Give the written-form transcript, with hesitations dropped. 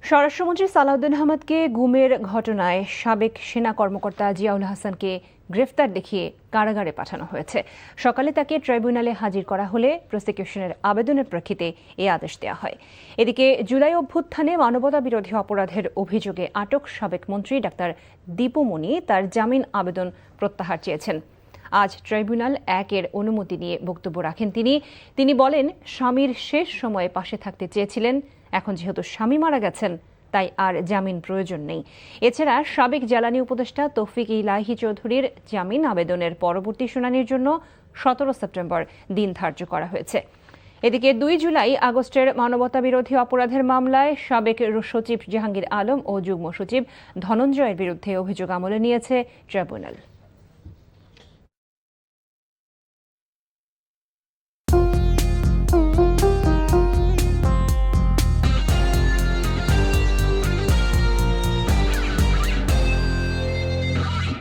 স্বরাষ্ট্রমন্ত্রী সালাউদ্দিন আহমেদকে গুমের ঘটনায় সাবেক সেনা কর্মকর্তা জিয়াউল হাসানকে গ্রেফতার দেখিয়ে কারাগারে পাঠানো হয়েছে। সকালে তাকে ট্রাইব্যুনালে হাজির করা হলে প্রসিকিউশনের আবেদনের প্রেক্ষিতে এই আদেশ দেওয়া হয়। এদিকে জুলাই অভ্যুত্থানে মানবতা বিরোধী অপরাধের অভিযোগে আটক সাবেক মন্ত্রী ডাক্তার দীপু মনি তার জামিন আবেদন প্রত্যাহার চেয়েছেন। আজ ট্রাইব্যুনাল 1-এর অনুমতি নিয়ে বক্তব্য রাখেন তিনি বলেন, স্বামীর শেষ সময়ে পাশে থাকতে চেয়েছিলেন। এখন যেহেতু স্বামী মারা গেছেন, তাই আর জামিন প্রয়োজন নেই। এছাড়া সাবেক জ্বালানি উপদেষ্টা তৌফিক ইলাহি চৌধুরীর জামিন আবেদনের পরবর্তী শুনানির জন্য 17 সেপ্টেম্বর দিন ধার্য করা হয়েছে। এদিকে 2 জুলাই আগস্টের মানবতা বিরোধী অপরাধের মামলায় সাবেক সচিব জাহাঙ্গীর আলম ও যুগ্ম সচিব ধনঞ্জয়ের বিরুদ্ধে অভিযোগ আমলে নিয়েছে ট্রাইব্যুনাল।